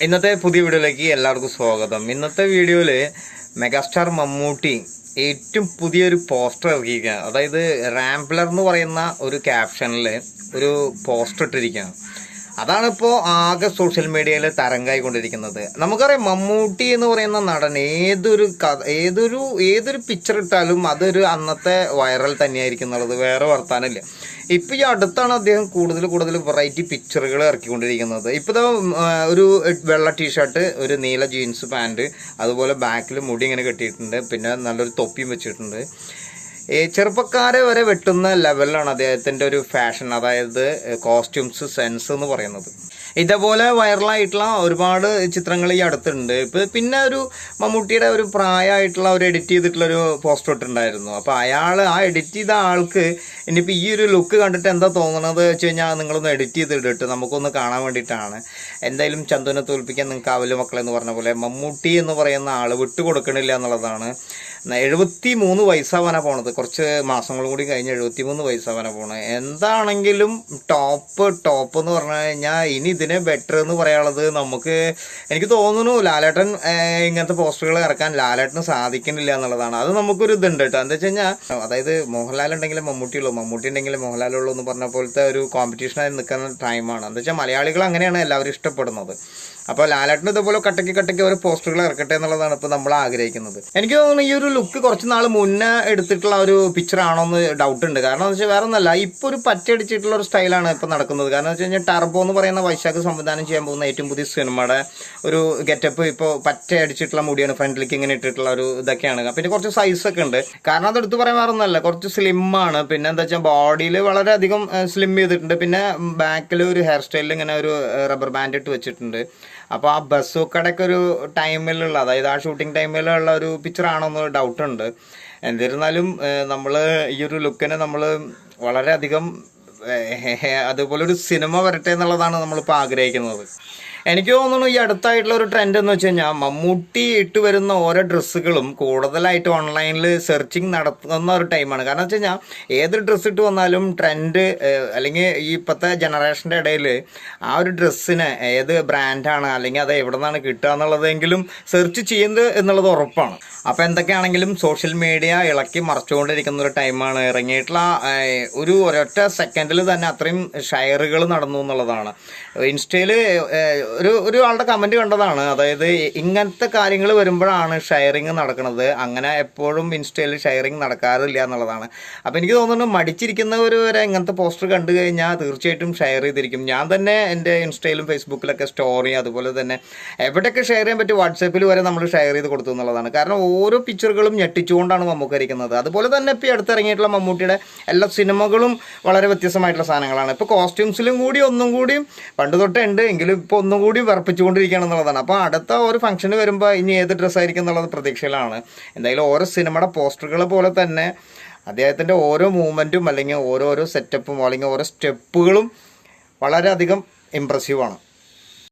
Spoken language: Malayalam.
ഇന്നത്തെ പുതിയ വീഡിയോയിലേക്ക് എല്ലാവർക്കും സ്വാഗതം. ഇന്നത്തെ വീഡിയോയിൽ മെഗാസ്റ്റാർ മമ്മൂട്ടി ഏറ്റവും പുതിയൊരു പോസ്റ്റർ ഇറക്കിയിരിക്കുകയാണ്. അതായത് റാംബ്ലർ എന്ന് പറയുന്ന ഒരു ക്യാപ്ഷനിൽ ഒരു പോസ്റ്റർ ഇട്ടിരിക്കുകയാണ്. അതാണിപ്പോൾ ആകെ സോഷ്യൽ മീഡിയയിൽ തരംഗായിക്കൊണ്ടിരിക്കുന്നത്. നമുക്കറിയാം, മമ്മൂട്ടി എന്ന് പറയുന്ന നടൻ ഏതൊരു പിക്ചർ ഇട്ടാലും അതൊരു അന്നത്തെ വൈറൽ തന്നെയായിരിക്കും എന്നുള്ളത് വേറെ വർത്താനമില്ല. ഇപ്പം ഈ അടുത്താണ് അദ്ദേഹം കൂടുതൽ വെറൈറ്റി പിക്ചറുകൾ ഇറക്കിക്കൊണ്ടിരിക്കുന്നത്. ഇപ്പോൾ ഒരു വെള്ള ടീഷർട്ട്, ഒരു നീല ജീൻസ് പാൻറ്, അതുപോലെ ബാക്കിൽ മുടി ഇങ്ങനെ കെട്ടിയിട്ടുണ്ട്, പിന്നെ നല്ലൊരു തൊപ്പിയും വെച്ചിട്ടുണ്ട്. ചെറുപ്പക്കാരെ വരെ വെട്ടുന്ന ലെവലിലാണ് അദ്ദേഹത്തിൻ്റെ ഒരു ഫാഷൻ, അതായത് കോസ്റ്റ്യൂംസ് സെൻസ് എന്ന് പറയുന്നത്. ഇതേപോലെ വൈറലായിട്ടുള്ള ഒരുപാട് ചിത്രങ്ങൾ ഈ അടുത്തുണ്ട്. പിന്നെ ഒരു മമ്മൂട്ടിയുടെ ഒരു പ്രായമായിട്ടുള്ള ഒരു എഡിറ്റ് ചെയ്തിട്ടുള്ളൊരു പോസ്റ്റർ ഇട്ടുണ്ടായിരുന്നു. അപ്പോൾ ആ എഡിറ്റ് ചെയ്ത ആൾക്ക് ഇനിയിപ്പോൾ ഈ ഒരു ലുക്ക് കണ്ടിട്ട് എന്താ തോന്നുന്നത് വെച്ച് കഴിഞ്ഞാൽ നിങ്ങളൊന്ന് എഡിറ്റ് ചെയ്തിട്ട് നമുക്കൊന്ന് കാണാൻ വേണ്ടിയിട്ടാണ്. എന്തായാലും ചന്തുവിനെ തോൽപ്പിക്കാൻ നിങ്ങൾക്ക് ആവില്ല മക്കളെന്ന് പറഞ്ഞ പോലെ മമ്മൂട്ടി എന്ന് പറയുന്ന ആൾ വിട്ടുകൊടുക്കണില്ല എന്നുള്ളതാണ്. 73 വയസ്സാവാനാണ് പോണത്. കുറച്ച് മാസങ്ങൾ കൂടി കഴിഞ്ഞ് 73 വയസ്സാവാനാണ് പോണത്. എന്താണെങ്കിലും ടോപ്പ് എന്ന് പറഞ്ഞു കഴിഞ്ഞാൽ ഇനി ഇതിനെ ബെറ്റർ എന്ന് പറയാനുള്ളത് എനിക്ക് തോന്നുന്നു ലാലേട്ടൻ ഇങ്ങനത്തെ പോസ്റ്ററുകൾ ഇറക്കാൻ ലാലേട്ടന് സാധിക്കുന്നില്ല എന്നുള്ളതാണ്. അത് നമുക്കൊരു ഇതുണ്ട് കേട്ടോ. എന്താ വെച്ച് കഴിഞ്ഞാൽ, അതായത് മോഹൻലാൽ ഉണ്ടെങ്കിൽ മമ്മൂട്ടി ഉണ്ടെങ്കിൽ മോഹൻലാലുള്ളൂ എന്ന് പറഞ്ഞ പോലത്തെ ഒരു കോമ്പറ്റീഷനായി നിൽക്കുന്ന ടൈമാണ്. എന്താ വെച്ചാൽ മലയാളികൾ അങ്ങനെയാണ് എല്ലാവരും ഇഷ്ടപ്പെടുന്നത്. അപ്പോൾ ലാലേട്ടന് ഇതുപോലെ കട്ടയ്ക്ക് ഓരോ പോസ്റ്ററുകൾ ഇറക്കട്ടെ എന്നുള്ളതാണ് ഇപ്പോൾ നമ്മൾ ആഗ്രഹിക്കുന്നത്. എനിക്ക് തോന്നുന്നു ഈ ഒരു ലുക്ക് കുറച്ച് നാൾ മുന്നേ എടുത്തിട്ടുള്ള ഒരു പിക്ചർ ആണോ എന്ന് ഡൗട്ട് ഉണ്ട്. കാരണം എന്ന് വെച്ചാൽ വേറെ ഒന്നല്ല, ഇപ്പോൾ ഒരു പറ്റടിച്ചിട്ടുള്ള ഒരു സ്റ്റൈലാണ് ഇപ്പോൾ നടക്കുന്നത്. കാരണം എന്ന് വെച്ച് കഴിഞ്ഞാൽ ടർബോ എന്ന് പറയുന്ന വൈശാഖ് സംവിധാനം ചെയ്യാൻ പോകുന്ന ഏറ്റവും പുതിയ സിനിമയുടെ ഒരു ഗെറ്റപ്പ് ഇപ്പോൾ പറ്റടിച്ചിട്ടുള്ള മുടിയാണ്, ഫ്രണ്ടിലേക്ക് ഇങ്ങനെ ഇട്ടിട്ടുള്ള ഒരു ഇതൊക്കെയാണ്. പിന്നെ കുറച്ച് സൈസൊക്കെ ഉണ്ട്. കാരണം അത് എടുത്ത് പറയാൻ വേറെ ഒന്നല്ല, കുറച്ച് സ്ലിമ്മാണ്. പിന്നെ എന്താ വെച്ചാൽ ബോഡിയിൽ വളരെയധികം സ്ലിം ചെയ്തിട്ടുണ്ട്. പിന്നെ ബാക്കിൽ ഒരു ഹെയർ സ്റ്റൈലിൽ ഇങ്ങനെ ഒരു റബ്ബർ ബാൻഡ് ഇട്ട് വെച്ചിട്ടുണ്ട്. അപ്പോൾ ആ ബസ്സൊക്കെടൊക്കെ ഒരു ടൈമിലുള്ള, അതായത് ആ ഷൂട്ടിംഗ് ടൈമിലുള്ള ഒരു പിക്ചർ ആണോ എന്ന് ഡൗട്ട് ഉണ്ട്. എന്നിരുന്നാലും നമ്മൾ ഈ ഒരു ലുക്കിനെ നമ്മൾ വളരെയധികം അതുപോലൊരു സിനിമ വരട്ടെ എന്നുള്ളതാണ് നമ്മളിപ്പോൾ ആഗ്രഹിക്കുന്നത്. എനിക്ക് തോന്നുന്നു ഈ അടുത്തായിട്ടുള്ള ഒരു ട്രെൻഡ് എന്ന് വെച്ച് കഴിഞ്ഞാൽ, മമ്മൂട്ടി ഇട്ട് വരുന്ന ഓരോ ഡ്രസ്സുകളും കൂടുതലായിട്ട് ഓൺലൈനിൽ സെർച്ചിങ് നടത്തുന്ന ഒരു ടൈമാണ്. കാരണം വെച്ച് കഴിഞ്ഞാൽ ഏത് ഡ്രസ്സ് ഇട്ട് വന്നാലും ട്രെൻഡ്, അല്ലെങ്കിൽ ഈ ഇപ്പോഴത്തെ ജനറേഷൻ്റെ ഇടയിൽ ആ ഒരു ഡ്രസ്സിന് ഏത് ബ്രാൻഡാണ് അല്ലെങ്കിൽ അത് എവിടെ നിന്നാണ് കിട്ടുക എന്നുള്ളതെങ്കിലും സെർച്ച് ചെയ്യുന്നത് എന്നുള്ളത് ഉറപ്പാണ്. അപ്പോൾ എന്തൊക്കെയാണെങ്കിലും സോഷ്യൽ മീഡിയ ഇളക്കി മറച്ചുകൊണ്ടിരിക്കുന്ന ഒരു ടൈമാണ്. ഇറങ്ങിയിട്ടുള്ള ഒരൊറ്റ സെക്കൻഡിൽ തന്നെ അത്രയും ഷെയറുകൾ നടന്നു എന്നുള്ളതാണ്. ഇൻസ്റ്റയിൽ ഒരു ആളുടെ കമൻറ്റ് കണ്ടതാണ്, അതായത് ഇങ്ങനത്തെ കാര്യങ്ങൾ വരുമ്പോഴാണ് ഷെയറിങ് നടക്കുന്നത്, അങ്ങനെ എപ്പോഴും ഇൻസ്റ്റയിൽ ഷെയറിങ് നടക്കാറില്ല എന്നുള്ളതാണ്. അപ്പോൾ എനിക്ക് തോന്നുന്നു മടിച്ചിരിക്കുന്നവർ വരെ ഇങ്ങനത്തെ പോസ്റ്റർ കണ്ടു കഴിഞ്ഞാൽ തീർച്ചയായിട്ടും ഷെയർ ചെയ്തിരിക്കും. ഞാൻ തന്നെ എൻ്റെ ഇൻസ്റ്റയിലും ഫേസ്ബുക്കിലൊക്കെ സ്റ്റോറി, അതുപോലെ തന്നെ എവിടെയൊക്കെ ഷെയർ ചെയ്യാൻ പറ്റും വാട്സാപ്പിൽ വരെ നമ്മൾ ഷെയർ ചെയ്ത് കൊടുത്തു എന്നുള്ളതാണ്. കാരണം ഓരോ പിക്ചറുകളും ഞെട്ടിച്ചുകൊണ്ടാണ് മമ്മൂക്ക ഇരിക്കുന്നത്. അതുപോലെ തന്നെ ഇപ്പോൾ അടുത്തിറങ്ങിയിട്ടുള്ള മമ്മൂട്ടിയുടെ എല്ലാ സിനിമകളും വളരെ വ്യത്യസ്തമായിട്ടുള്ള സാധനങ്ങളാണ്. ഇപ്പോൾ കോസ്റ്റ്യൂംസിലും കൂടി ഒന്നും കൂടി പണ്ട് തൊട്ടേ ഉണ്ട്, എങ്കിലും ഇപ്പോൾ ഒന്നും കൂടി വിറപ്പിച്ചുകൊണ്ടിരിക്കുകയാണ് എന്നുള്ളതാണ്. അപ്പോൾ അടുത്ത ഒരു ഫംഗ്ഷന് വരുമ്പോൾ ഇനി ഏത് ഡ്രസ്സായിരിക്കും എന്നുള്ളത് പ്രതീക്ഷയിലാണ്. എന്തായാലും ഓരോ സിനിമയുടെ പോസ്റ്ററുകൾ പോലെ തന്നെ അദ്ദേഹത്തിൻ്റെ ഓരോ മൂവ്മെൻറ്റും അല്ലെങ്കിൽ ഓരോരോ സെറ്റപ്പും അല്ലെങ്കിൽ ഓരോ സ്റ്റെപ്പുകളും വളരെയധികം ഇമ്പ്രസീവാണ്.